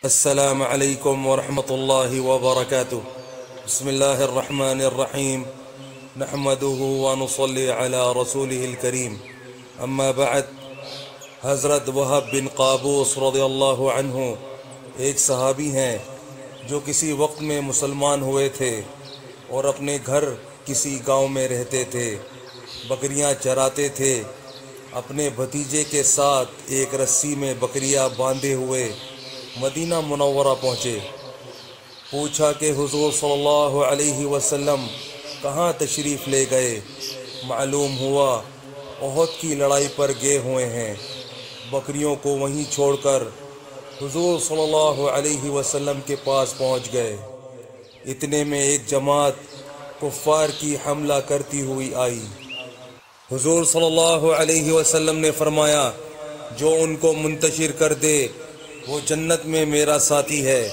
السلام علیکم ورحمۃ اللہ وبرکاتہ۔ بسم اللہ الرحمن الرحیم، نحمده ونصلی علی رسوله الکریم، اما بعد۔ حضرت وہب بن قابوس رضی اللہ عنہ ایک صحابی ہیں جو کسی وقت میں مسلمان ہوئے تھے اور اپنے گھر کسی گاؤں میں رہتے تھے، بکریاں چراتے تھے۔ اپنے بھتیجے کے ساتھ ایک رسی میں بکریاں باندھے ہوئے مدینہ منورہ پہنچے۔ پوچھا کہ حضور صلی اللہ علیہ وسلم کہاں تشریف لے گئے؟ معلوم ہوا احد کی لڑائی پر گئے ہوئے ہیں۔ بکریوں کو وہیں چھوڑ کر حضور صلی اللہ علیہ وسلم کے پاس پہنچ گئے۔ اتنے میں ایک جماعت کفار کی حملہ کرتی ہوئی آئی۔ حضور صلی اللہ علیہ وسلم نے فرمایا، جو ان کو منتشر کر دے وہ جنت میں میرا ساتھی ہے۔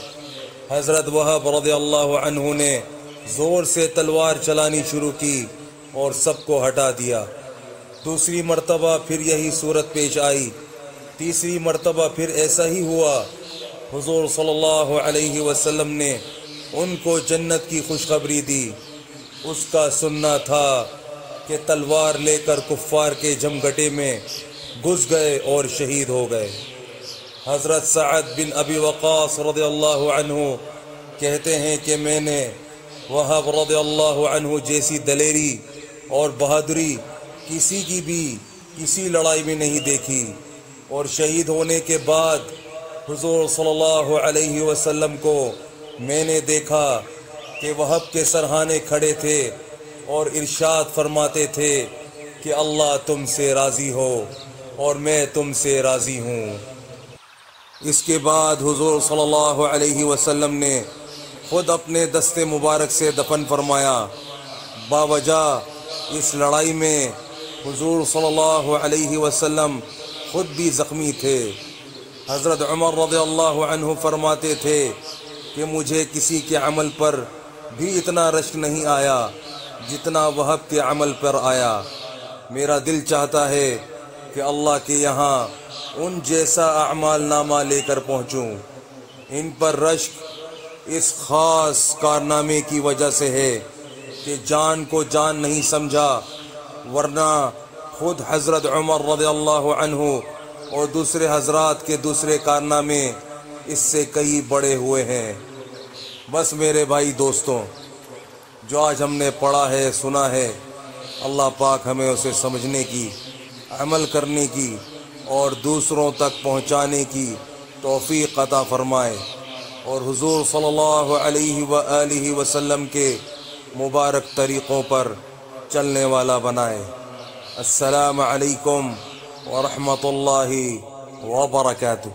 حضرت وہب رضی اللہ عنہ نے زور سے تلوار چلانی شروع کی اور سب کو ہٹا دیا۔ دوسری مرتبہ پھر یہی صورت پیش آئی۔ تیسری مرتبہ پھر ایسا ہی ہوا۔ حضور صلی اللہ علیہ وسلم نے ان کو جنت کی خوشخبری دی۔ اس کا سننا تھا کہ تلوار لے کر کفار کے جمگٹے میں گھس گئے اور شہید ہو گئے۔ حضرت سعد بن ابی وقاص رضی اللہ عنہ کہتے ہیں کہ میں نے وہب رضی اللہ عنہ جیسی دلیری اور بہادری کسی کی بھی کسی لڑائی میں نہیں دیکھی، اور شہید ہونے کے بعد حضور صلی اللہ علیہ وسلم کو میں نے دیکھا کہ وہب کے سرہانے کھڑے تھے اور ارشاد فرماتے تھے کہ اللہ تم سے راضی ہو اور میں تم سے راضی ہوں۔ اس کے بعد حضور صلی اللہ علیہ وسلم نے خود اپنے دست مبارک سے دفن فرمایا۔ باوجہ اس لڑائی میں حضور صلی اللہ علیہ وسلم خود بھی زخمی تھے۔ حضرت عمر رضی اللہ عنہ فرماتے تھے کہ مجھے کسی کے عمل پر بھی اتنا رشک نہیں آیا جتنا وہب کے عمل پر آیا۔ میرا دل چاہتا ہے کہ اللہ کے یہاں ان جیسا اعمال نامہ لے کر پہنچوں۔ ان پر رشک اس خاص کارنامے کی وجہ سے ہے کہ جان کو جان نہیں سمجھا، ورنہ خود حضرت عمر رضی اللہ عنہ اور دوسرے حضرات کے دوسرے کارنامے اس سے کئی بڑے ہوئے ہیں۔ بس میرے بھائی دوستوں، جو آج ہم نے پڑھا ہے سنا ہے، اللہ پاک ہمیں اسے سمجھنے کی، عمل کرنے کی اور دوسروں تک پہنچانے کی توفیق عطا فرمائے، اور حضور صلی اللہ علیہ وآلہ وسلم کے مبارک طریقوں پر چلنے والا بنائے۔ السلام علیکم ورحمۃ اللہ وبرکاتہ۔